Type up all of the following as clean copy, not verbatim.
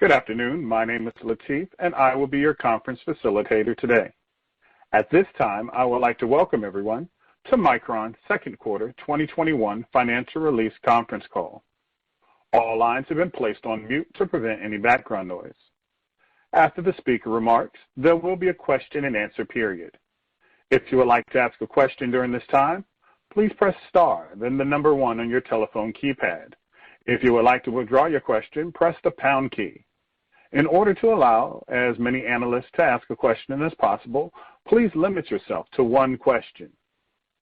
Good afternoon. My name is Latif, and I will be your conference facilitator today. At this time, I would like to welcome everyone to Micron's second quarter 2021 financial release conference call. All lines have been placed on mute to prevent any background noise. After the speaker remarks, there will be a question and answer period. If you would like to ask a question during this time, please press star, then the number 1 on your telephone keypad. If you would like to withdraw your question, press the pound key. In order to allow as many analysts to ask a question as possible, please limit yourself to one question.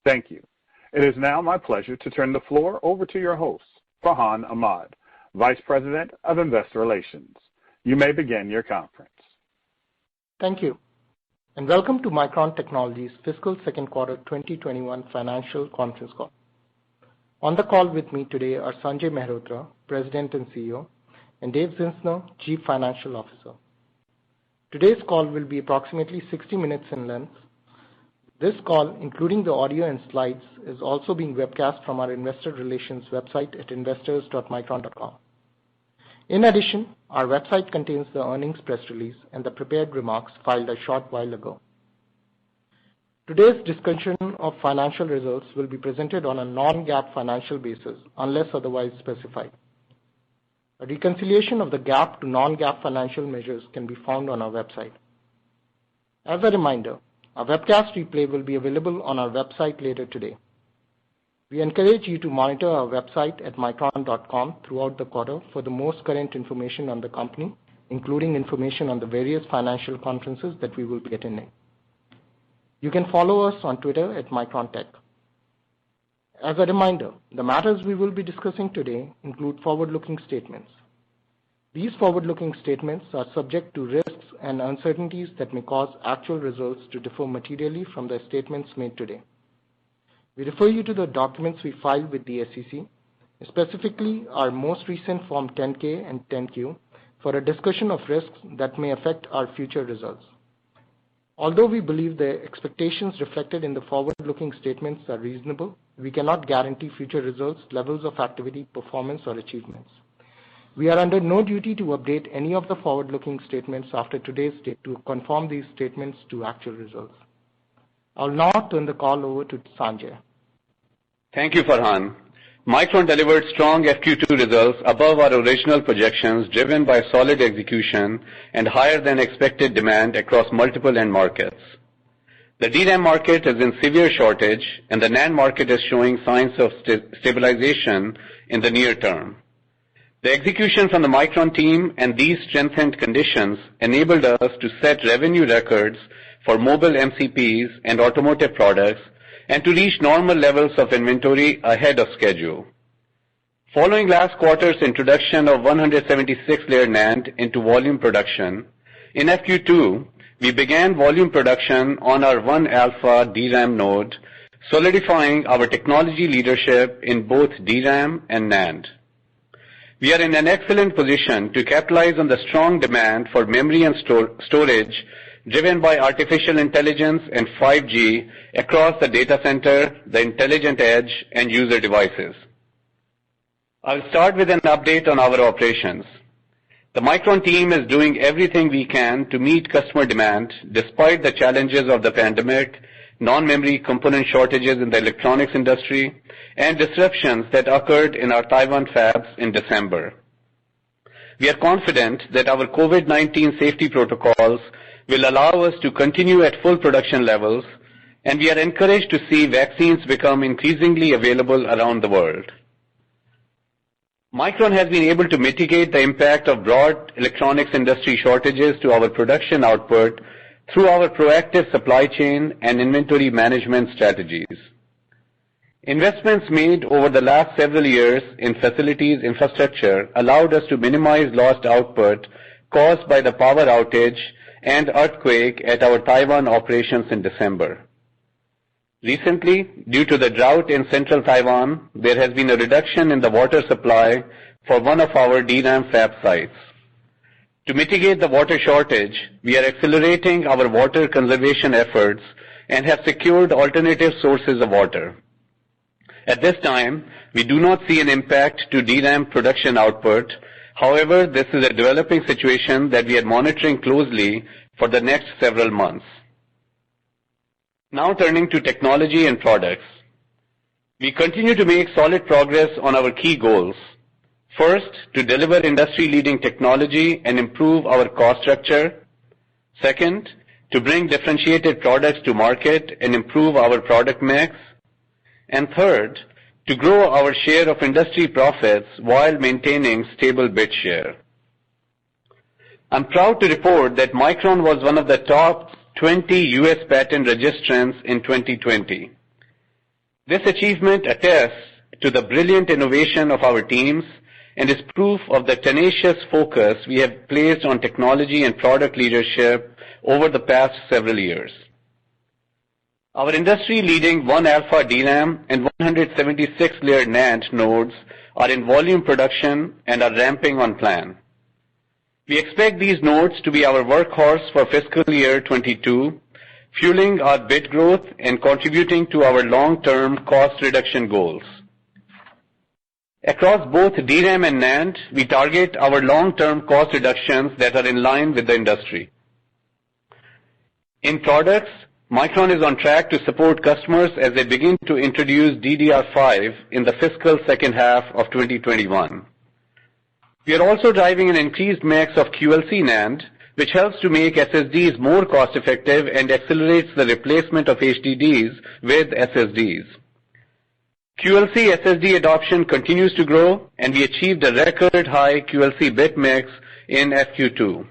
Thank you. It is now my pleasure to turn the floor over to your host, Farhan Ahmad, Vice President of Investor Relations. You may begin your conference. Thank you, and welcome to Micron Technology's fiscal second quarter 2021 financial conference call. On the call with me today are Sanjay Mehrotra, President and CEO, and Dave Zinsner, Chief Financial Officer. Today's call will be approximately 60 minutes in length. This call, including the audio and slides, is also being webcast from our investor relations website at investors.micron.com. In addition, our website contains the earnings press release and the prepared remarks filed a short while ago. Today's discussion of financial results will be presented on a non-GAAP financial basis unless otherwise specified. A reconciliation of the GAAP to non-GAAP financial measures can be found on our website. As a reminder, a webcast replay will be available on our website later today. We encourage you to monitor our website at micron.com throughout the quarter for the most current information on the company, including information on the various financial conferences that we will be attending. You can follow us on Twitter at MicronTech. As a reminder, the matters we will be discussing today include forward-looking statements. These forward-looking statements are subject to risks and uncertainties that may cause actual results to differ materially from the statements made today. We refer you to the documents we filed with the SEC, specifically our most recent Form 10-K and 10-Q, for a discussion of risks that may affect our future results. Although we believe the expectations reflected in the forward-looking statements are reasonable, we cannot guarantee future results, levels of activity, performance, or achievements. We are under no duty to update any of the forward-looking statements after today's date to conform these statements to actual results. I'll now turn the call over to Sanjay. Thank you, Farhan. Micron delivered strong FQ2 results above our original projections, driven by solid execution and higher than expected demand across multiple end markets. The DRAM market is in severe shortage, and the NAND market is showing signs of stabilization in the near term. The execution from the Micron team and these strengthened conditions enabled us to set revenue records for mobile MCPs and automotive products, and to reach normal levels of inventory ahead of schedule. Following last quarter's introduction of 176-layer NAND into volume production, in FQ2, we began volume production on our 1-alpha DRAM node, solidifying our technology leadership in both DRAM and NAND. We are in an excellent position to capitalize on the strong demand for memory and storage driven by artificial intelligence and 5G across the data center, the intelligent edge, and user devices. I'll start with an update on our operations. The Micron team is doing everything we can to meet customer demand despite the challenges of the pandemic, non-memory component shortages in the electronics industry, and disruptions that occurred in our Taiwan fabs in December. We are confident that our COVID-19 safety protocols will allow us to continue at full production levels, and we are encouraged to see vaccines become increasingly available around the world. Micron has been able to mitigate the impact of broad electronics industry shortages to our production output through our proactive supply chain and inventory management strategies. Investments made over the last several years in facilities infrastructure allowed us to minimize lost output caused by the power outage and earthquake at our Taiwan operations in December. Recently, due to the drought in central Taiwan, there has been a reduction in the water supply for one of our DRAM fab sites. To mitigate the water shortage, we are accelerating our water conservation efforts and have secured alternative sources of water. At this time, we do not see an impact to DRAM production output. However, this is a developing situation that we are monitoring closely for the next several months. Now turning to technology and products. We continue to make solid progress on our key goals. First, to deliver industry-leading technology and improve our cost structure. Second, to bring differentiated products to market and improve our product mix. And third, to grow our share of industry profits while maintaining stable bit share. I'm proud to report that Micron was one of the top 20 U.S. patent registrants in 2020. This achievement attests to the brilliant innovation of our teams and is proof of the tenacious focus we have placed on technology and product leadership over the past several years. Our industry-leading 1-alpha DRAM and 176-layer NAND nodes are in volume production and are ramping on plan. We expect these nodes to be our workhorse for fiscal year 22, fueling our bit growth and contributing to our long-term cost reduction goals. Across both DRAM and NAND, we target our long-term cost reductions that are in line with the industry. In products, Micron is on track to support customers as they begin to introduce DDR5 in the fiscal second half of 2021. We are also driving an increased mix of QLC NAND, which helps to make SSDs more cost-effective and accelerates the replacement of HDDs with SSDs. QLC SSD adoption continues to grow, and we achieved a record high QLC bit mix in FQ2.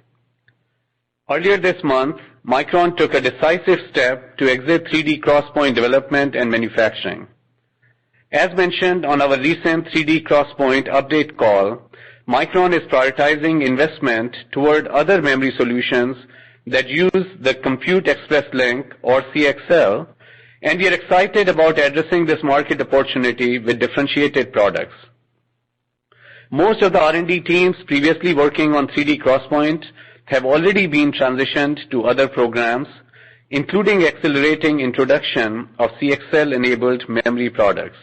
Earlier this month, Micron took a decisive step to exit 3D XPoint development and manufacturing. As mentioned on our recent 3D XPoint update call, Micron is prioritizing investment toward other memory solutions that use the Compute Express Link or CXL, and we are excited about addressing this market opportunity with differentiated products. Most of the R&D teams previously working on 3D XPoint have already been transitioned to other programs, including accelerating introduction of CXL-enabled memory products.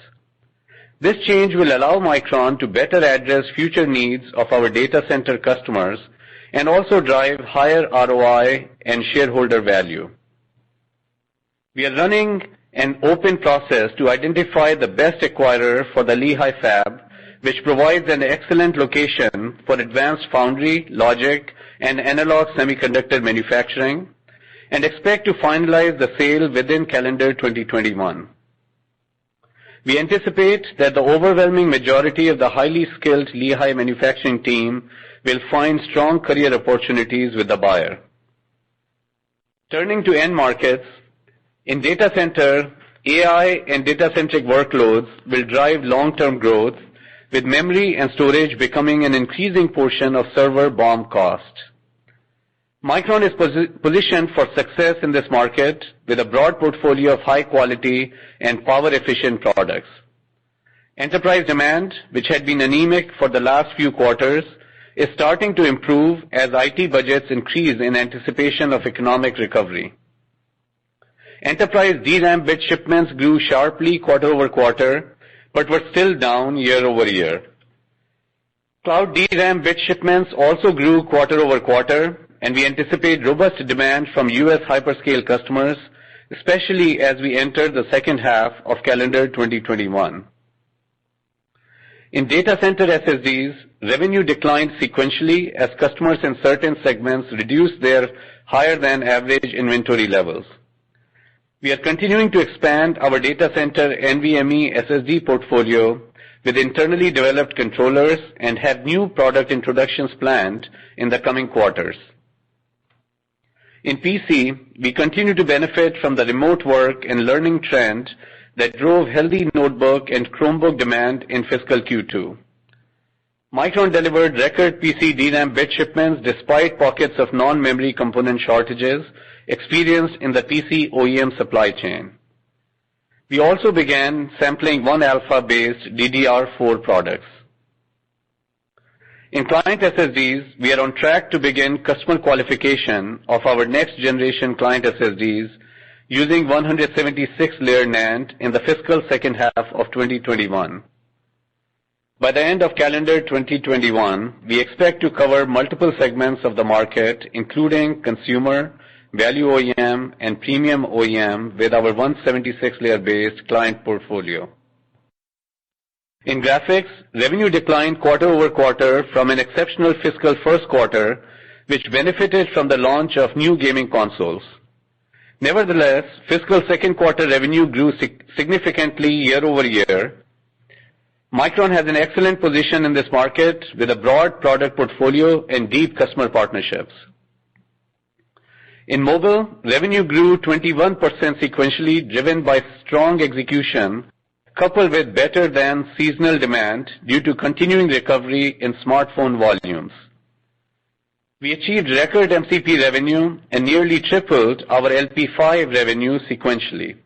This change will allow Micron to better address future needs of our data center customers and also drive higher ROI and shareholder value. We are running an open process to identify the best acquirer for the Lehi fab, which provides an excellent location for advanced foundry, logic, and analog semiconductor manufacturing, and expect to finalize the sale within calendar 2021. We anticipate that the overwhelming majority of the highly skilled Lehi manufacturing team will find strong career opportunities with the buyer. Turning to end markets, in data center, AI and data-centric workloads will drive long-term growth, with memory and storage becoming an increasing portion of server BOM cost. Micron is positioned for success in this market with a broad portfolio of high-quality and power-efficient products. Enterprise demand, which had been anemic for the last few quarters, is starting to improve as IT budgets increase in anticipation of economic recovery. Enterprise DRAM bit shipments grew sharply quarter over quarter, but were still down year over year. Cloud DRAM bit shipments also grew quarter over quarter, and we anticipate robust demand from U.S. hyperscale customers, especially as we enter the second half of calendar 2021. In data center SSDs, revenue declined sequentially as customers in certain segments reduced their higher-than-average inventory levels. We are continuing to expand our data center NVMe SSD portfolio with internally developed controllers and have new product introductions planned in the coming quarters. In PC, we continue to benefit from the remote work and learning trend that drove healthy notebook and Chromebook demand in fiscal Q2. Micron delivered record PC DRAM bit shipments despite pockets of non-memory component shortages experienced in the PC OEM supply chain. We also began sampling 1-alpha-based DDR4 products. In client SSDs, we are on track to begin customer qualification of our next-generation client SSDs using 176-layer NAND in the fiscal second half of 2021. By the end of calendar 2021, we expect to cover multiple segments of the market, including consumer, value OEM, and premium OEM with our 176-layer-based client portfolio. In graphics, revenue declined quarter-over-quarter from an exceptional fiscal first quarter, which benefited from the launch of new gaming consoles. Nevertheless, fiscal second quarter revenue grew significantly year-over-year. Micron has an excellent position in this market with a broad product portfolio and deep customer partnerships. In mobile, revenue grew 21% sequentially, driven by strong execution, coupled with better than seasonal demand due to continuing recovery in smartphone volumes. We achieved record MCP revenue and nearly tripled our LP5 revenue sequentially.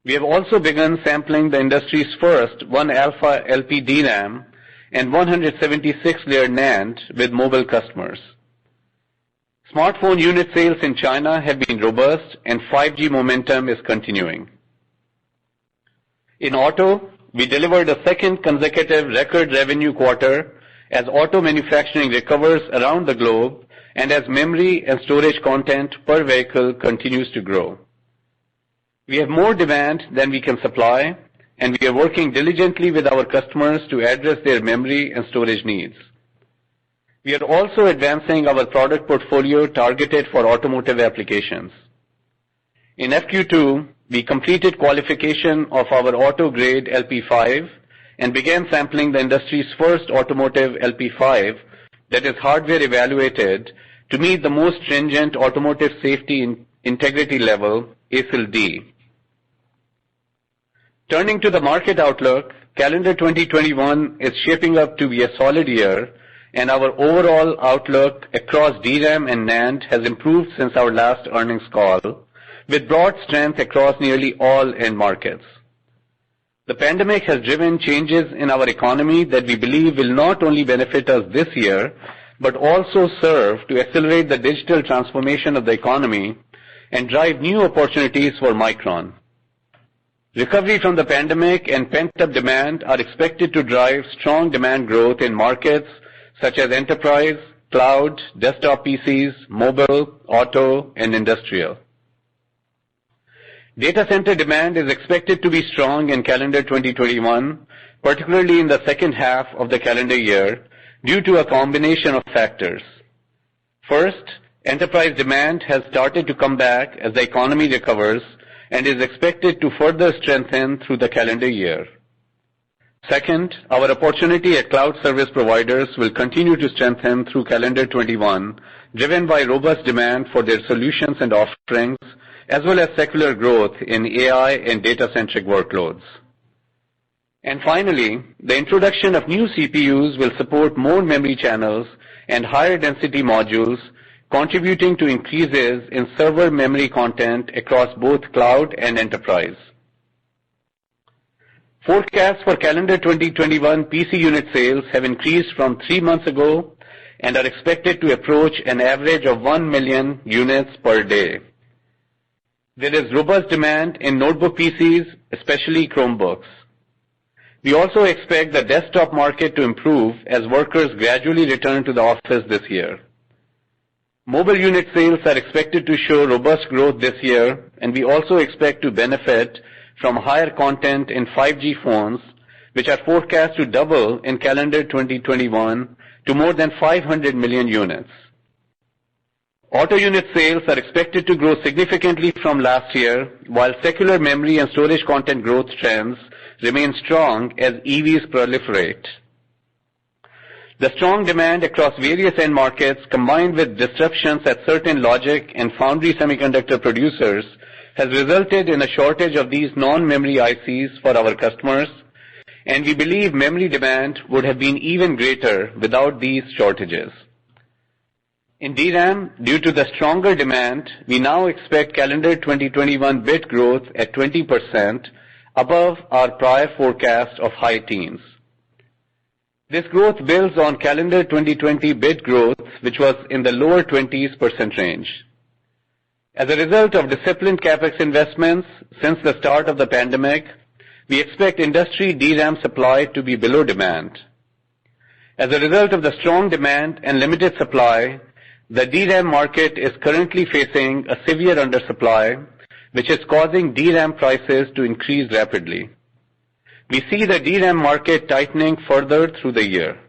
We have also begun sampling the industry's first 1-alpha LP DRAM and 176-layer NAND with mobile customers. Smartphone unit sales in China have been robust and 5G momentum is continuing. In auto, we delivered a second consecutive record revenue quarter as auto manufacturing recovers around the globe and as memory and storage content per vehicle continues to grow. We have more demand than we can supply, and we are working diligently with our customers to address their memory and storage needs. We are also advancing our product portfolio targeted for automotive applications. In FQ2, we completed qualification of our auto-grade LP5 and began sampling the industry's first automotive LP5 that is hardware evaluated to meet the most stringent automotive safety integrity level, ASIL-D. Turning to the market outlook, calendar 2021 is shaping up to be a solid year, and our overall outlook across DRAM and NAND has improved since our last earnings call, with broad strength across nearly all end markets. The pandemic has driven changes in our economy that we believe will not only benefit us this year, but also serve to accelerate the digital transformation of the economy and drive new opportunities for Micron. Recovery from the pandemic and pent-up demand are expected to drive strong demand growth in markets such as enterprise, cloud, desktop PCs, mobile, auto, and industrial. Data center demand is expected to be strong in calendar 2021, particularly in the second half of the calendar year, due to a combination of factors. First, enterprise demand has started to come back as the economy recovers and is expected to further strengthen through the calendar year. Second, our opportunity at cloud service providers will continue to strengthen through calendar 21, driven by robust demand for their solutions and offerings, as well as secular growth in AI and data-centric workloads. And finally, the introduction of new CPUs will support more memory channels and higher density modules, contributing to increases in server memory content across both cloud and enterprise. Forecasts for calendar 2021 PC unit sales have increased from 3 months ago and are expected to approach an average of 1 million units per day. There is robust demand in notebook PCs, especially Chromebooks. We also expect the desktop market to improve as workers gradually return to the office this year. Mobile unit sales are expected to show robust growth this year, and we also expect to benefit from higher content in 5G phones, which are forecast to double in calendar 2021 to more than 500 million units. Auto unit sales are expected to grow significantly from last year, while secular memory and storage content growth trends remain strong as EVs proliferate. The strong demand across various end markets, combined with disruptions at certain logic and foundry semiconductor producers, has resulted in a shortage of these non-memory ICs for our customers, and we believe memory demand would have been even greater without these shortages. In DRAM, due to the stronger demand, we now expect calendar 2021 bit growth at 20%, above our prior forecast of high teens. This growth builds on calendar 2020 bit growth, which was in the lower 20% range. As a result of disciplined capex investments since the start of the pandemic, we expect industry DRAM supply to be below demand. As a result of the strong demand and limited supply, the DRAM market is currently facing a severe undersupply, which is causing DRAM prices to increase rapidly. We see the DRAM market tightening further through the year.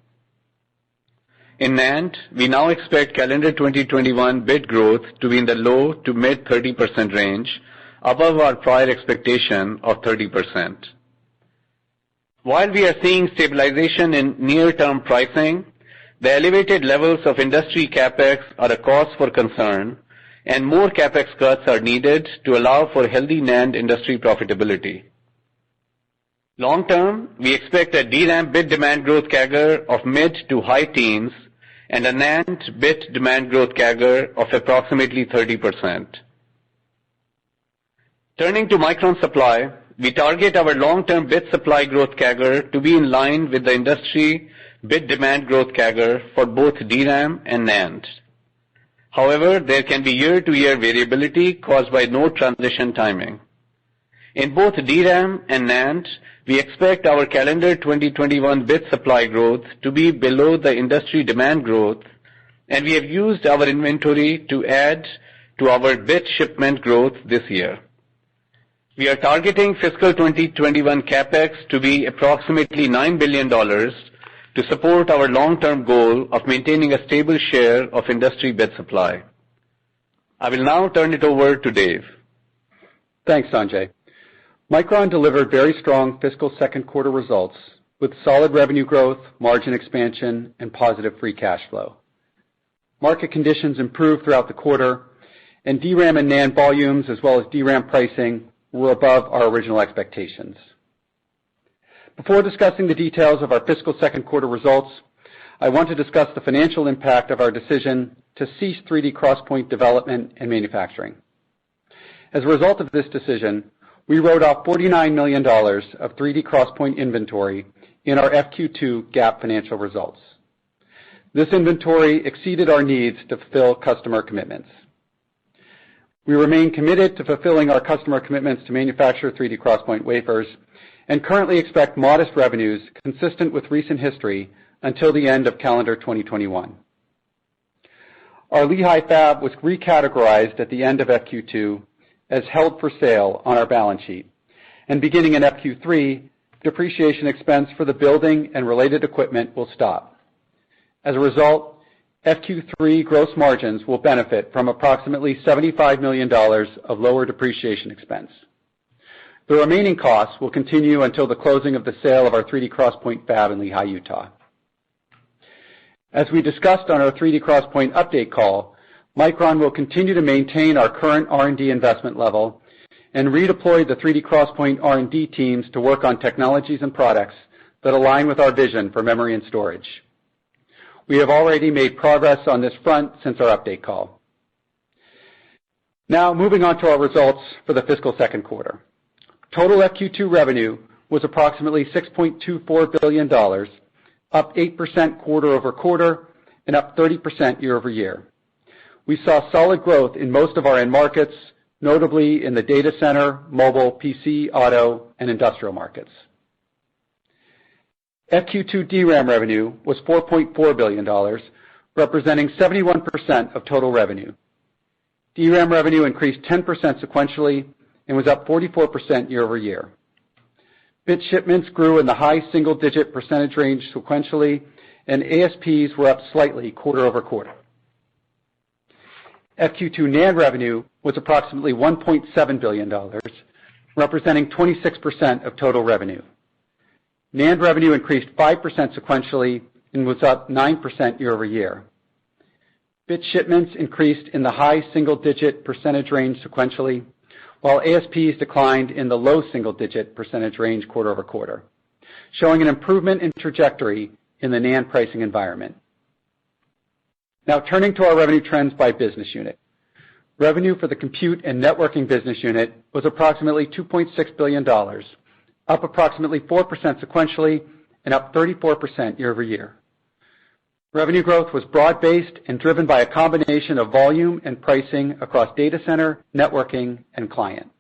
In NAND, we now expect calendar 2021 bit growth to be in the low to mid 30% range, above our prior expectation of 30%. While we are seeing stabilization in near-term pricing, the elevated levels of industry capex are a cause for concern, and more capex cuts are needed to allow for healthy NAND industry profitability. Long term, we expect a DRAM bit demand growth CAGR of mid to high teens and a NAND bit demand growth CAGR of approximately 30%. Turning to Micron supply, we target our long-term bit supply growth CAGR to be in line with the industry bit demand growth CAGR for both DRAM and NAND. However, there can be year-to-year variability caused by node transition timing. In both DRAM and NAND, we expect our calendar 2021 bit supply growth to be below the industry demand growth, and we have used our inventory to add to our bit shipment growth this year. We are targeting fiscal 2021 capex to be approximately $9 billion to support our long-term goal of maintaining a stable share of industry bit supply. I will now turn it over to Dave. Thanks, Sanjay. Micron delivered very strong fiscal second quarter results with solid revenue growth, margin expansion, and positive free cash flow. Market conditions improved throughout the quarter, and DRAM and NAND volumes as well as DRAM pricing were above our original expectations. Before discussing the details of our fiscal second quarter results, I want to discuss the financial impact of our decision to cease 3D XPoint development and manufacturing. As a result of this decision, we wrote off $49 million of 3D XPoint inventory in our FQ2 GAAP financial results. This inventory exceeded our needs to fulfill customer commitments. We remain committed to fulfilling our customer commitments to manufacture 3D XPoint wafers and currently expect modest revenues consistent with recent history until the end of calendar 2021. Our Lehigh fab was recategorized at the end of FQ2 as held for sale on our balance sheet, and beginning in FQ3, depreciation expense for the building and related equipment will stop. As a result, FQ3 gross margins will benefit from approximately $75 million of lower depreciation expense. The remaining costs will continue until the closing of the sale of our 3D XPoint fab in Lehigh, Utah. As we discussed on our 3D XPoint update call, Micron will continue to maintain our current R&D investment level and redeploy the 3D XPoint R&D teams to work on technologies and products that align with our vision for memory and storage. We have already made progress on this front since our update call. Now, moving on to our results for the fiscal second quarter. Total FQ2 revenue was approximately $6.24 billion, up 8% quarter over quarter and up 30% year over year. We saw solid growth in most of our end markets, notably in the data center, mobile, PC, auto, and industrial markets. FQ2 DRAM revenue was $4.4 billion, representing 71% of total revenue. DRAM revenue increased 10% sequentially and was up 44% year over year. Bit shipments grew in the high single-digit percentage range sequentially, and ASPs were up slightly quarter over quarter. FQ2 NAND revenue was approximately $1.7 billion, representing 26% of total revenue. NAND revenue increased 5% sequentially and was up 9% year over year. Bit shipments increased in the high single-digit percentage range sequentially, while ASPs declined in the low single-digit percentage range quarter over quarter, showing an improvement in trajectory in the NAND pricing environment. Now, turning to our revenue trends by business unit. Revenue for the compute and networking business unit was approximately $2.6 billion, up approximately 4% sequentially and up 34% year over year. Revenue growth was broad-based and driven by a combination of volume and pricing across data center, networking, and client.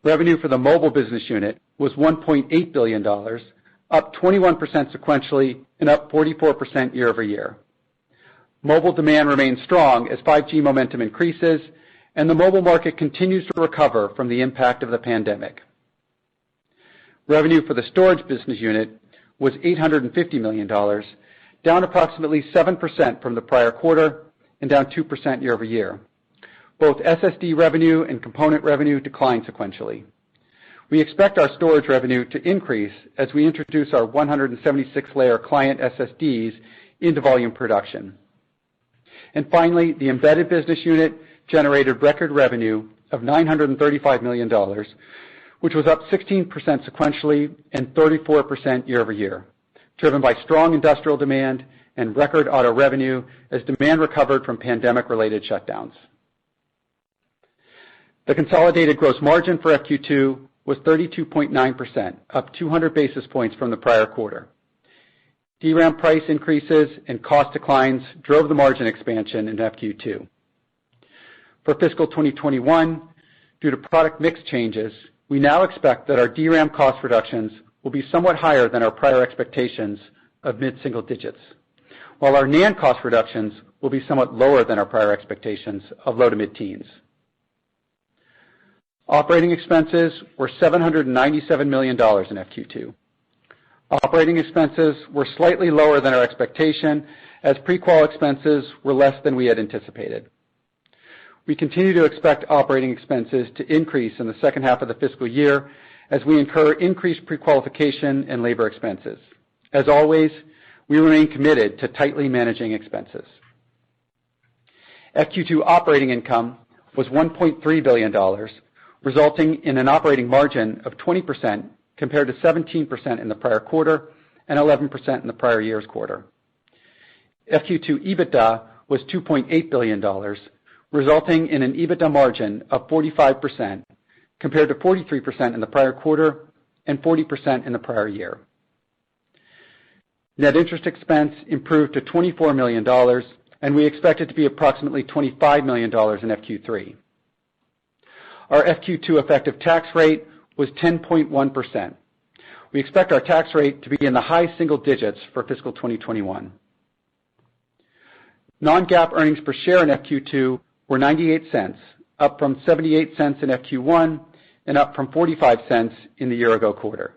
Revenue for the mobile business unit was $1.8 billion, up 21% sequentially and up 44% year-over-year. Mobile demand remains strong as 5G momentum increases, and the mobile market continues to recover from the impact of the pandemic. Revenue for the storage business unit was $850 million, down approximately 7% from the prior quarter and down 2% year-over-year. Both SSD revenue and component revenue declined sequentially. We expect our storage revenue to increase as we introduce our 176-layer client SSDs into volume production. And finally, the embedded business unit generated record revenue of $935 million, which was up 16% sequentially and 34% year-over-year, driven by strong industrial demand and record auto revenue as demand recovered from pandemic-related shutdowns. The consolidated gross margin for FQ2 was 32.9%, up 200 basis points from the prior quarter. DRAM price increases and cost declines drove the margin expansion in FQ2. For fiscal 2021, due to product mix changes, we now expect that our DRAM cost reductions will be somewhat higher than our prior expectations of mid-single digits, while our NAND cost reductions will be somewhat lower than our prior expectations of low to mid-teens. Operating expenses were $797 million in FQ2. Operating expenses were slightly lower than our expectation as pre-qual expenses were less than we had anticipated. We continue to expect operating expenses to increase in the second half of the fiscal year as we incur increased pre-qualification and labor expenses. As always, we remain committed to tightly managing expenses. FQ2 operating income was $1.3 billion, resulting in an operating margin of 20% compared to 17% in the prior quarter and 11% in the prior year's quarter. FQ2 EBITDA was $2.8 billion, resulting in an EBITDA margin of 45% compared to 43% in the prior quarter and 40% in the prior year. Net interest expense improved to $24 million, and we expect it to be approximately $25 million in FQ3. Our FQ2 effective tax rate was 10.1%. We expect our tax rate to be in the high single digits for fiscal 2021. Non-GAAP earnings per share in FQ2 were 98 cents, up from 78 cents in FQ1 and up from 45 cents in the year-ago quarter.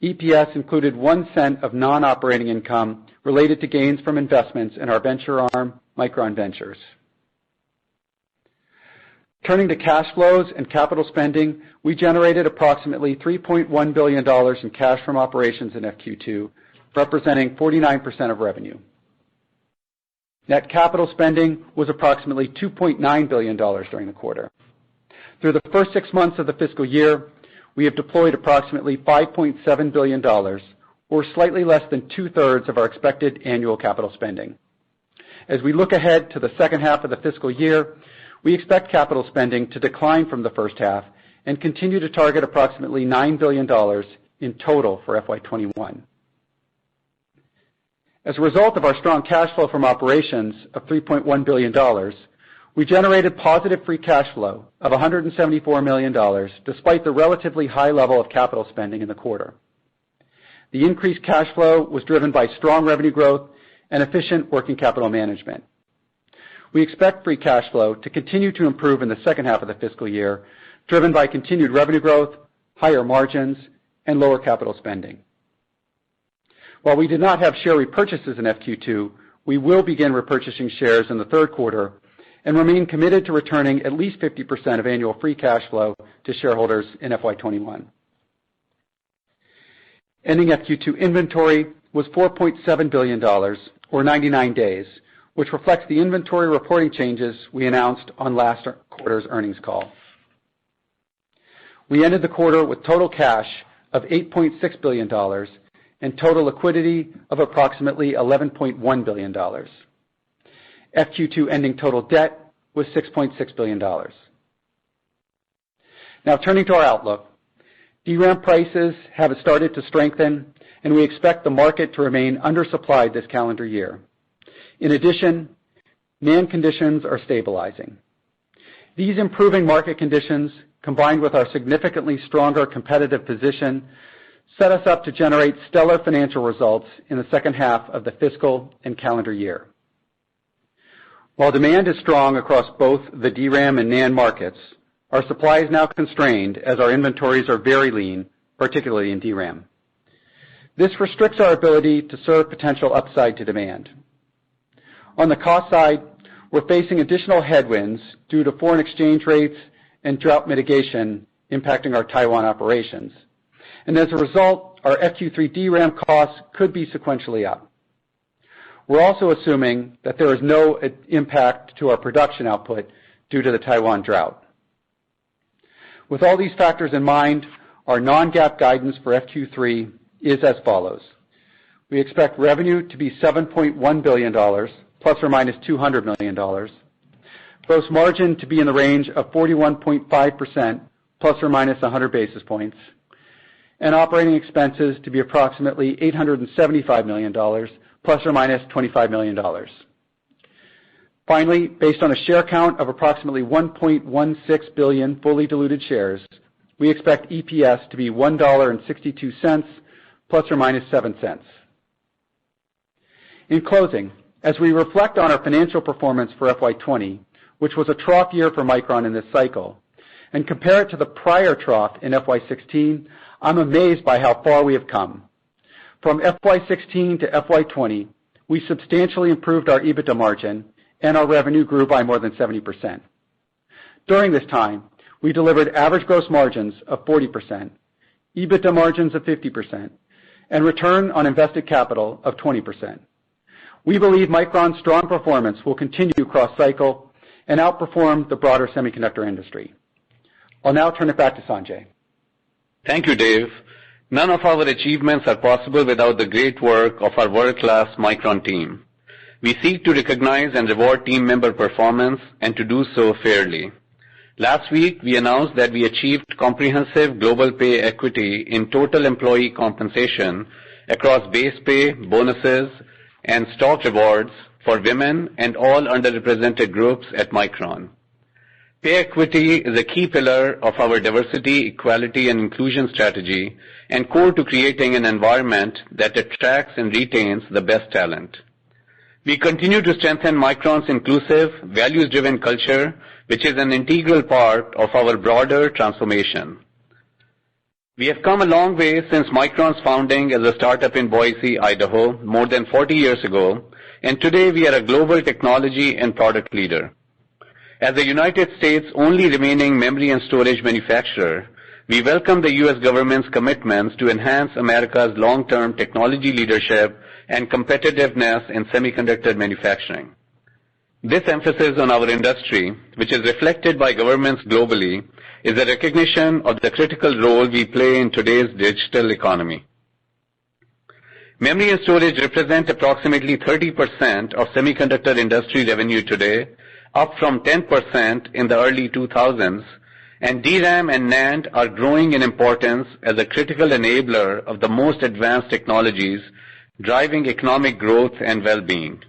EPS included 1 cent of non-operating income related to gains from investments in our venture arm, Micron Ventures. Turning to cash flows and capital spending, we generated approximately $3.1 billion in cash from operations in FQ2, representing 49% of revenue. Net capital spending was approximately $2.9 billion during the quarter. Through the first 6 months of the fiscal year, we have deployed approximately $5.7 billion, or slightly less than two-thirds of our expected annual capital spending. As we look ahead to the second half of the fiscal year, we expect capital spending to decline from the first half and continue to target approximately $9 billion in total for FY21. As a result of our strong cash flow from operations of $3.1 billion, we generated positive free cash flow of $174 million despite the relatively high level of capital spending in the quarter. The increased cash flow was driven by strong revenue growth and efficient working capital management. We expect free cash flow to continue to improve in the second half of the fiscal year, driven by continued revenue growth, higher margins, and lower capital spending. While we did not have share repurchases in FQ2, we will begin repurchasing shares in the third quarter and remain committed to returning at least 50% of annual free cash flow to shareholders in FY21. Ending FQ2 inventory was $4.7 billion, or 99 days, which reflects the inventory reporting changes we announced on last quarter's earnings call. We ended the quarter with total cash of $8.6 billion and total liquidity of approximately $11.1 billion. FQ2 ending total debt was $6.6 billion. Now turning to our outlook. DRAM prices have started to strengthen, and we expect the market to remain undersupplied this calendar year. In addition, NAND conditions are stabilizing. These improving market conditions, combined with our significantly stronger competitive position, set us up to generate stellar financial results in the second half of the fiscal and calendar year. While demand is strong across both the DRAM and NAND markets, our supply is now constrained as our inventories are very lean, particularly in DRAM. This restricts our ability to serve potential upside to demand. On the cost side, we're facing additional headwinds due to foreign exchange rates and drought mitigation impacting our Taiwan operations. And as a result, our FQ3 DRAM costs could be sequentially up. We're also assuming that there is no impact to our production output due to the Taiwan drought. With all these factors in mind, our non-GAAP guidance for FQ3 is as follows. We expect revenue to be $7.1 billion, plus or minus $200 million. Gross margin to be in the range of 41.5%, plus or minus 100 basis points. And operating expenses to be approximately $875 million, plus or minus $25 million. Finally, based on a share count of approximately 1.16 billion fully diluted shares, we expect EPS to be $1.62, plus or minus 7 cents. In closing, as we reflect on our financial performance for FY20, which was a trough year for Micron in this cycle, and compare it to the prior trough in FY16, I'm amazed by how far we have come. From FY16 to FY20, we substantially improved our EBITDA margin, and our revenue grew by more than 70%. During this time, we delivered average gross margins of 40%, EBITDA margins of 50%, and return on invested capital of 20%. We believe Micron's strong performance will continue cross-cycle and outperform the broader semiconductor industry. I'll now turn it back to Sanjay. Thank you, Dave. None of our achievements are possible without the great work of our world-class Micron team. We seek to recognize and reward team member performance and to do so fairly. Last week, we announced that we achieved comprehensive global pay equity in total employee compensation across base pay, bonuses, and stock rewards for women and all underrepresented groups at Micron. Pay equity is a key pillar of our diversity, equality, and inclusion strategy and core to creating an environment that attracts and retains the best talent. We continue to strengthen Micron's inclusive, values-driven culture, which is an integral part of our broader transformation. We have come a long way since Micron's founding as a startup in Boise, Idaho, more than 40 years ago, and today we are a global technology and product leader. As the United States' only remaining memory and storage manufacturer, we welcome the U.S. government's commitments to enhance America's long-term technology leadership and competitiveness in semiconductor manufacturing. This emphasis on our industry, which is reflected by governments globally, is a recognition of the critical role we play in today's digital economy. Memory and storage represent approximately 30% of semiconductor industry revenue today, up from 10% in the early 2000s, and DRAM and NAND are growing in importance as a critical enabler of the most advanced technologies, driving economic growth and well-being.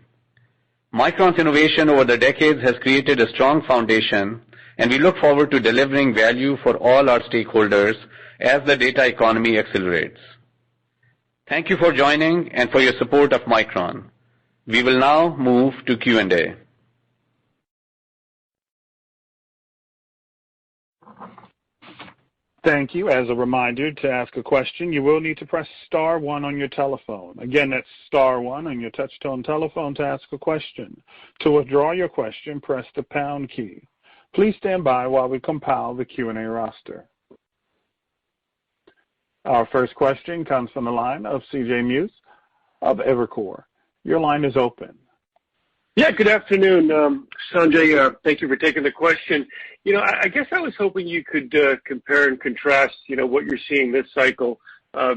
Micron's innovation over the decades has created a strong foundation, and we look forward to delivering value for all our stakeholders as the data economy accelerates. Thank you for joining and for your support of Micron. We will now move to Q&A. Thank you. As a reminder, to ask a question, you will need to press star one on your telephone. Again, that's star one on your touch-tone telephone to ask a question. To withdraw your question, press the pound key. Please stand by while we compile the Q&A roster. Our first question comes from the line of C.J. Muse of Evercore. Your line is open. Yeah, good afternoon, Sanjay. Thank you for taking the question. I guess I was hoping you could compare and contrast, what you're seeing this cycle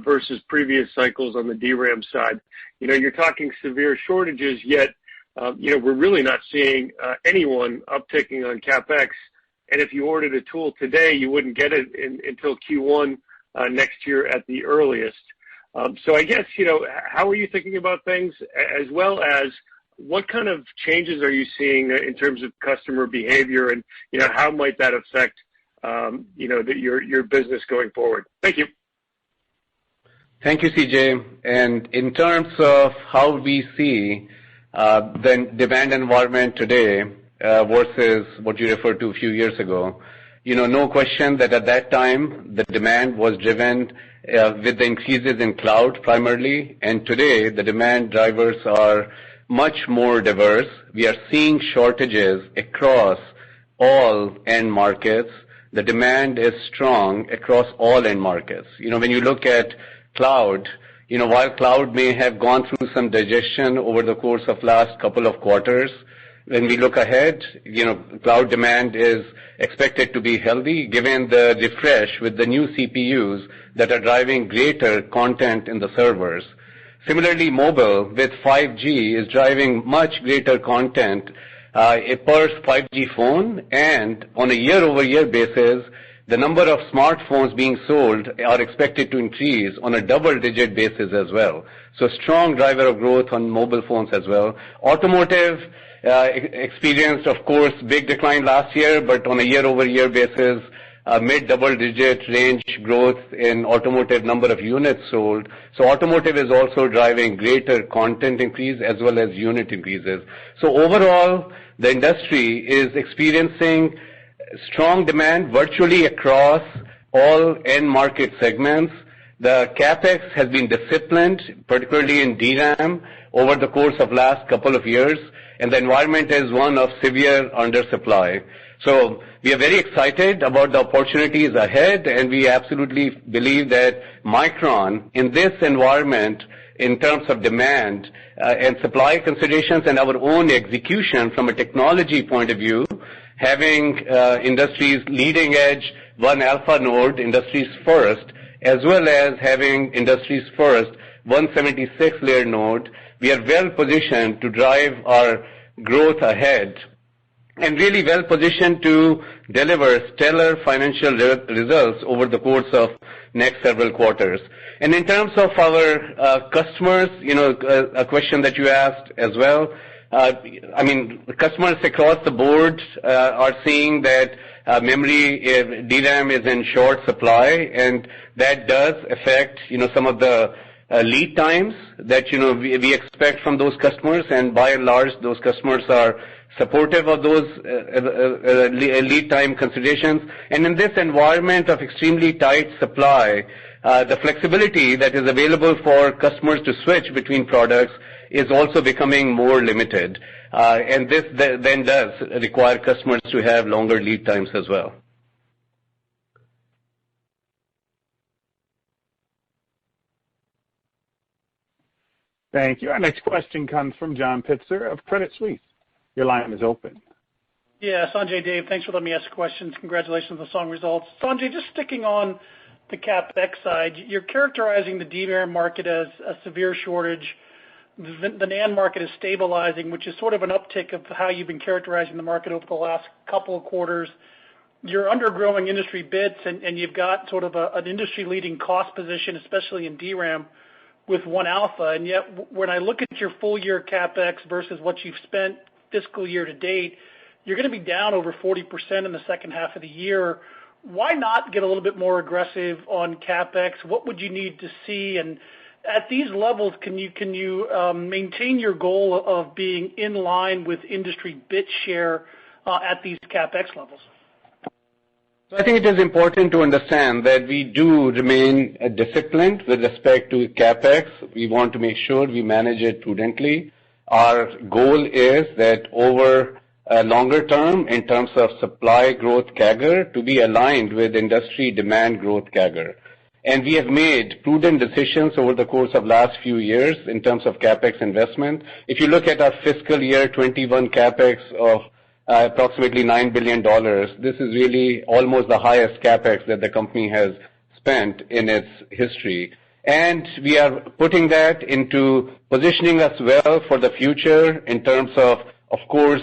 versus previous cycles on the DRAM side. You're talking severe shortages, yet, we're really not seeing anyone upticking on CapEx. And if you ordered a tool today, you wouldn't get it until Q1 next year at the earliest. So I guess, how are you thinking about things, as well as what kind of changes are you seeing in terms of customer behavior, and how might that affect your business going forward? Thank you. Thank you, CJ. And in terms of how we see the demand environment today versus what you referred to a few years ago, no question that at that time the demand was driven with the increases in cloud primarily, and today the demand drivers are much more diverse. We are seeing shortages across all end markets. The demand is strong across all end markets. When you look at cloud, while cloud may have gone through some digestion over the course of last couple of quarters, when we look ahead, cloud demand is expected to be healthy given the refresh with the new CPUs that are driving greater content in the servers. Similarly, mobile with 5G is driving much greater content per 5G phone, and on a year-over-year basis, the number of smartphones being sold are expected to increase on a double-digit basis as well. So strong driver of growth on mobile phones as well. Automotive experienced, of course, big decline last year, but on a year-over-year basis, mid-double-digit range growth in automotive number of units sold. So automotive is also driving greater content increase as well as unit increases. So overall, the industry is experiencing strong demand virtually across all end market segments. The CapEx has been disciplined, particularly in DRAM, over the course of last couple of years, and the environment is one of severe undersupply. So we are very excited about the opportunities ahead, and we absolutely believe that Micron, in this environment, in terms of demand and supply considerations and our own execution from a technology point of view, having industry's leading edge 1-alpha node, industry's first, as well as having industry's first 176-layer node, we are well positioned to drive our growth ahead and really well positioned to deliver stellar financial results over the course of next several quarters. And in terms of our customers, a question that you asked as well, customers across the board are seeing that memory DRAM is in short supply, and that does affect some of the lead times that we expect from those customers, and by and large those customers are supportive of those lead time considerations. And in this environment of extremely tight supply, the flexibility that is available for customers to switch between products is also becoming more limited. And this then does require customers to have longer lead times as well. Thank you. Our next question comes from John Pitzer of Credit Suisse. Your line is open. Yeah, Sanjay, Dave, thanks for letting me ask questions. Congratulations on the strong results. Sanjay, just sticking on the CapEx side, you're characterizing the DRAM market as a severe shortage. The NAND market is stabilizing, which is sort of an uptick of how you've been characterizing the market over the last couple of quarters. You're undergrowing industry bits, and you've got sort of an industry-leading cost position, especially in DRAM, with 1-alpha. And yet, when I look at your full-year CapEx versus what you've spent fiscal year to date, you're going to be down over 40% in the second half of the year. Why not get a little bit more aggressive on CapEx? What would you need to see? And at these levels, can you maintain your goal of being in line with industry bit share at these CapEx levels? So I think it is important to understand that we do remain disciplined with respect to CapEx. We want to make sure we manage it prudently. Our goal is that over a longer term, in terms of supply growth CAGR, to be aligned with industry demand growth CAGR. And we have made prudent decisions over the course of last few years in terms of CapEx investment. If you look at our fiscal year 21 CapEx of approximately $9 billion, this is really almost the highest CapEx that the company has spent in its history. And we are putting that into positioning us well for the future in terms of course,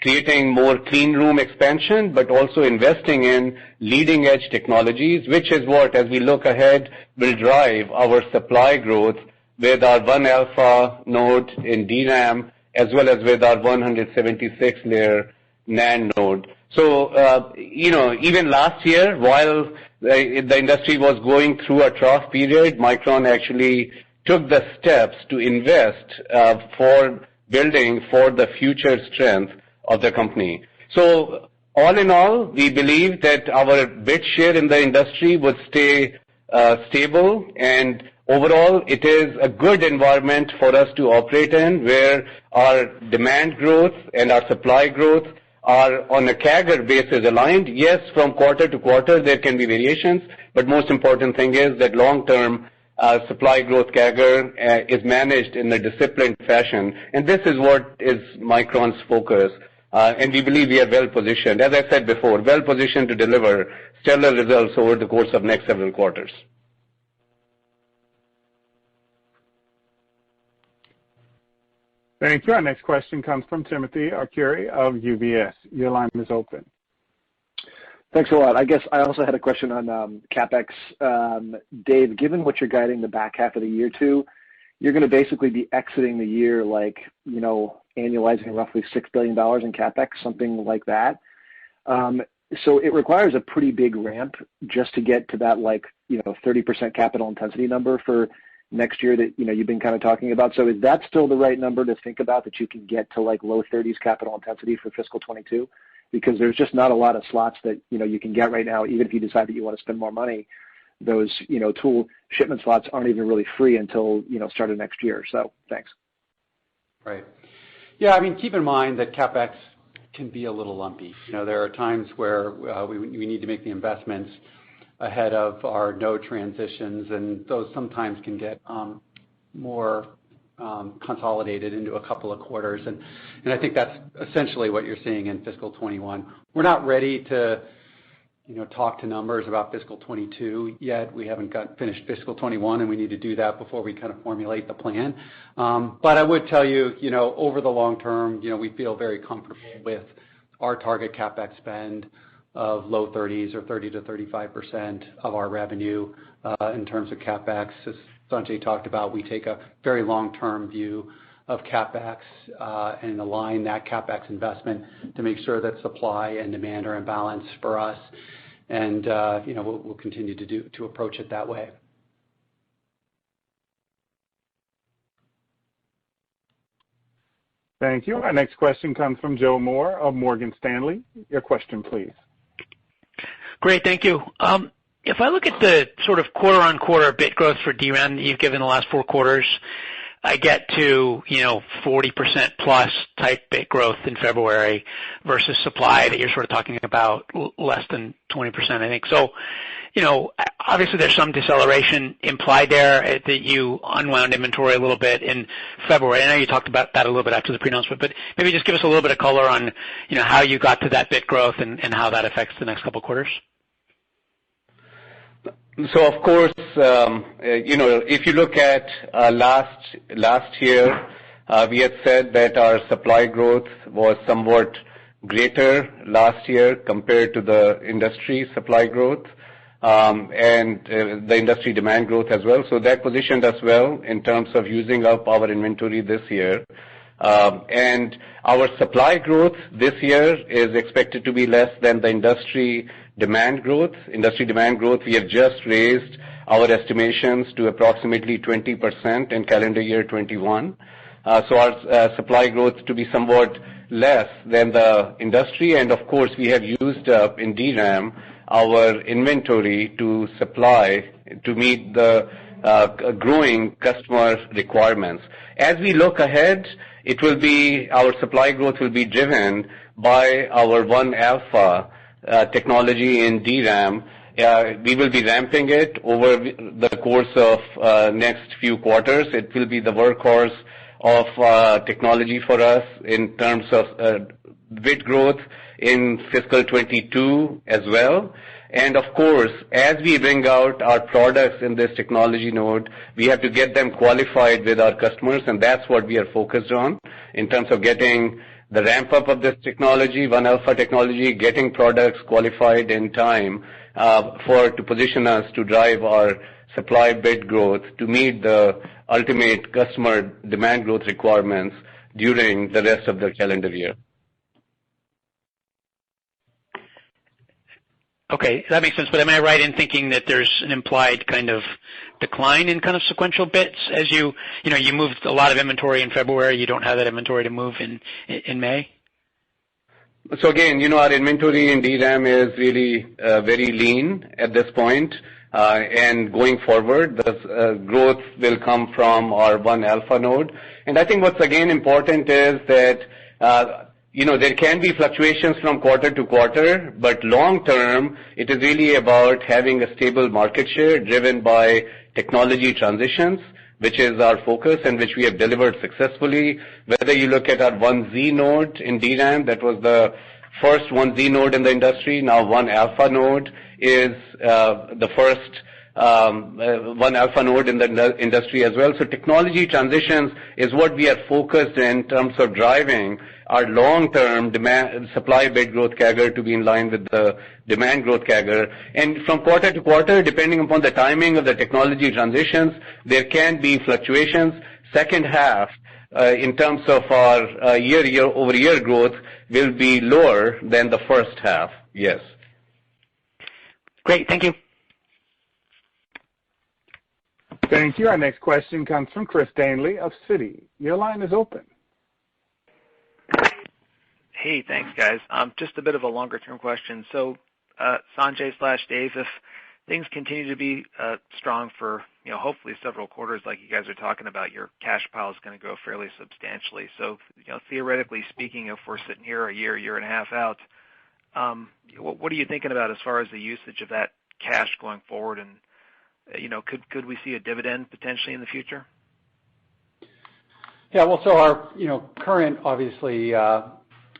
creating more clean room expansion, but also investing in leading edge technologies, which is what, as we look ahead, will drive our supply growth with our 1-alpha node in DRAM, as well as with our 176-layer NAND node. So, even last year, while the industry was going through a trough period, Micron actually took the steps to invest for building for the future strength of the company. So, all in all, we believe that our bit share in the industry would stay stable, and overall, it is a good environment for us to operate in, where our demand growth and our supply growth are on a CAGR basis aligned. Yes, from quarter to quarter there can be variations, but most important thing is that long-term supply growth CAGR is managed in a disciplined fashion, and this is what is Micron's focus. And we believe we are well positioned, as I said before, well positioned to deliver stellar results over the course of next several quarters. Thank you. Our next question comes from Timothy Arcuri of UBS. Your line is open. Thanks a lot. I guess I also had a question on CapEx. Dave, given what you're guiding the back half of the year to, you're going to basically be exiting the year annualizing roughly $6 billion in CapEx, something like that. So it requires a pretty big ramp just to get to that 30% capital intensity number for next year that you've been kind of talking about. So is that still the right number to think about, that you can get to low 30s capital intensity for fiscal 22? Because there's just not a lot of slots that you can get right now. Even if you decide that you want to spend more money, those tool shipment slots aren't even really free until start of next year. So thanks. Right. Yeah, I mean, keep in mind that CapEx can be a little lumpy. There are times where we need to make the investments ahead of our node transitions, and those sometimes can get more consolidated into a couple of quarters, and I think that's essentially what you're seeing in fiscal 21. We're not ready to talk to numbers about fiscal 22 yet. We haven't finished fiscal 21, and we need to do that before we kind of formulate the plan. But I would tell you, over the long term, we feel very comfortable with our target CapEx spend of low 30s or 30 to 35% of our revenue in terms of CapEx. As Sanjay talked about, we take a very long-term view of CapEx and align that CapEx investment to make sure that supply and demand are in balance for us. And we'll continue to approach it that way. Thank you. Our next question comes from Joe Moore of Morgan Stanley. Your question, please. Great, thank you. If I look at the sort of quarter-on-quarter bit growth for DRAM that you've given the last 4 quarters, I get to 40% plus type bit growth in February versus supply that you're sort of talking about less than 20%, I think. So, obviously there's some deceleration implied there that you unwound inventory a little bit in February. I know you talked about that a little bit after the pre-announcement, but maybe just give us a little bit of color on how you got to that bit growth and how that affects the next couple quarters. So of course, if you look at last year, we had said that our supply growth was somewhat greater last year compared to the industry supply growth, and the industry demand growth as well. So that positioned us well in terms of using up our inventory this year. And our supply growth this year is expected to be less than the industry demand growth. Industry demand growth, we have just raised our estimations to approximately 20% in calendar year 21. So our supply growth to be somewhat less than the industry. And of course, we have used up in DRAM our inventory to supply to meet the growing customer requirements. As we look ahead, our supply growth will be driven by our 1-alpha technology in DRAM. We will be ramping it over the course of next few quarters. It will be the workhorse of technology for us in terms of bit growth in fiscal 22 as well. And of course, as we bring out our products in this technology node, we have to get them qualified with our customers, and that's what we are focused on in terms of getting the ramp up of this technology, 1-alpha technology, getting products qualified in time to position us to drive our supply bit growth to meet the ultimate customer demand growth requirements during the rest of the calendar year. Okay, that makes sense. But am I right in thinking that there's an implied kind of decline in kind of sequential bits as you moved a lot of inventory in February, you don't have that inventory to move in May? So again, our inventory in DRAM is really very lean at this point, and going forward, the growth will come from our 1-alpha node. And I think what's again important is that there can be fluctuations from quarter to quarter, but long term, it is really about having a stable market share driven by technology transitions, which is our focus and which we have delivered successfully. Whether you look at our 1Z node in DRAM, that was the first 1Z node in the industry. Now 1-alpha node is the first 1-alpha node in the industry as well. So technology transitions is what we are focused in terms of driving our long-term demand supply bit growth CAGR to be in line with the demand growth CAGR. And from quarter to quarter, depending upon the timing of the technology transitions, there can be fluctuations. Second half, in terms of our year-over-year growth, will be lower than the first half. Yes. Great. Thank you. Thank you. Our next question comes from Chris Danely of Citi. Your line is open. Hey, thanks, guys. Just a bit of a longer-term question. So, Sanjay/Dave, if things continue to be strong for hopefully several quarters, like you guys are talking about, your cash pile is going to grow fairly substantially. So, theoretically speaking, if we're sitting here a year and a half out, what are you thinking about as far as the usage of that cash going forward? And could we see a dividend potentially in the future? Yeah, well, so our current obviously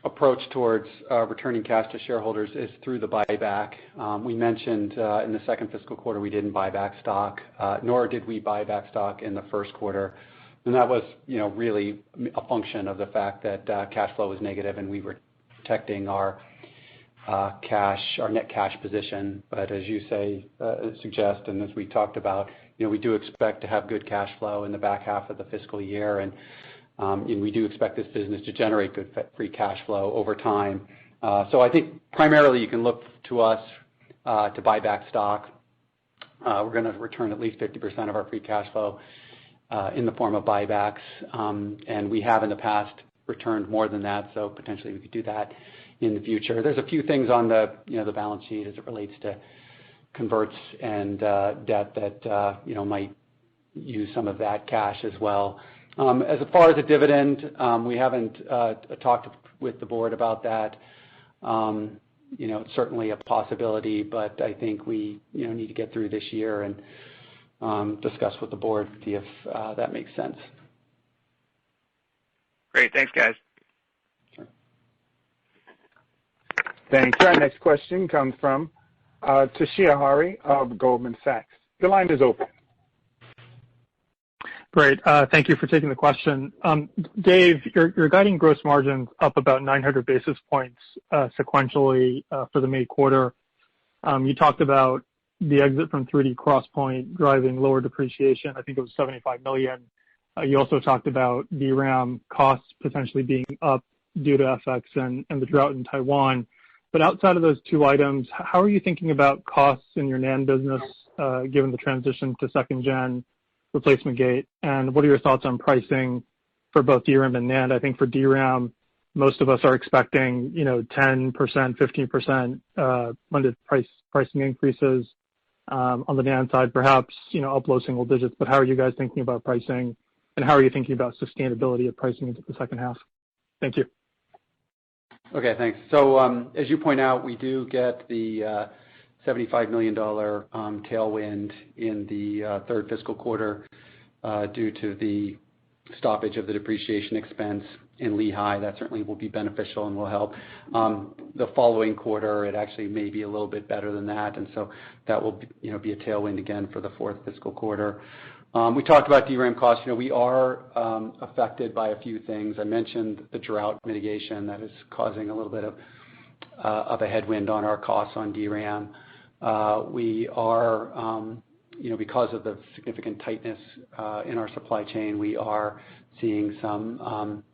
approach towards returning cash to shareholders is through the buyback. We mentioned in the second fiscal quarter we didn't buy back stock, nor did we buy back stock in the first quarter. And that was really a function of the fact that cash flow was negative and we were protecting our net cash position. But as you suggest, and as we talked about, we do expect to have good cash flow in the back half of the fiscal year, and we do expect this business to generate good free cash flow over time. So I think primarily you can look to us to buy back stock. We're going to return at least 50% of our free cash flow in the form of buybacks, and we have in the past returned more than that, so potentially we could do that in the future. There's a few things on the balance sheet as it relates to converts and debt that might use some of that cash as well. As far as a dividend, we haven't talked with the board about that. It's certainly a possibility, but I think we need to get through this year and discuss with the board, see if that makes sense. Great. Thanks, guys. Sure. Thank you. Our next question comes from Toshiya Hari of Goldman Sachs. Your line is open. Great. Thank you for taking the question. Dave, you're guiding gross margins up about 900 basis points sequentially for the May quarter. You talked about the exit from 3D XPoint driving lower depreciation. I think it was $75 million. You also talked about DRAM costs potentially being up due to FX and the drought in Taiwan. But outside of those two items, how are you thinking about costs in your NAND business given the transition to second-gen replacement gate? And what are your thoughts on pricing for both DRAM and NAND? I think for DRAM, most of us are expecting 10%, 15% blended pricing increases. On the NAND side, perhaps up low single digits. But how are you guys thinking about pricing, and how are you thinking about sustainability of pricing into the second half? Thank you. Okay, thanks. So as you point out, we do get the $75 million tailwind in the third fiscal quarter due to the stoppage of the depreciation expense in Lehigh. That certainly will be beneficial and will help. The following quarter, it actually may be a little bit better than that, and so that will be a tailwind again for the fourth fiscal quarter. We talked about DRAM costs. We are affected by a few things. I mentioned the drought mitigation that is causing a little bit of a headwind on our costs on DRAM. We are, because of the significant tightness in our supply chain, we are seeing some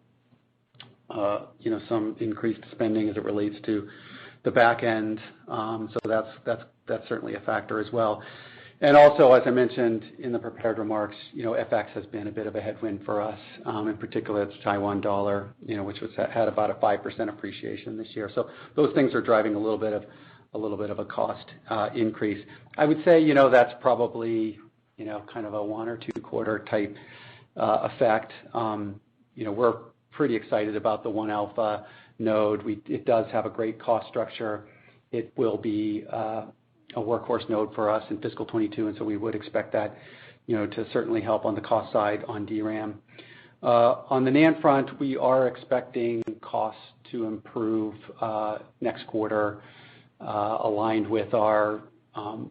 increased spending as it relates to the back end. So that's certainly a factor as well. And also, as I mentioned in the prepared remarks, FX has been a bit of a headwind for us. In particular, it's Taiwan dollar, which had about a 5% appreciation this year. So those things are driving a little bit of a cost increase. I would say, that's probably, kind of a 1 or 2 quarter type effect. We're pretty excited about the 1-alpha node. It does have a great cost structure. It will be a workhorse node for us in fiscal 22, and so we would expect that, to certainly help on the cost side on DRAM. On the NAND front, we are expecting costs to improve next quarter, aligned with our, kind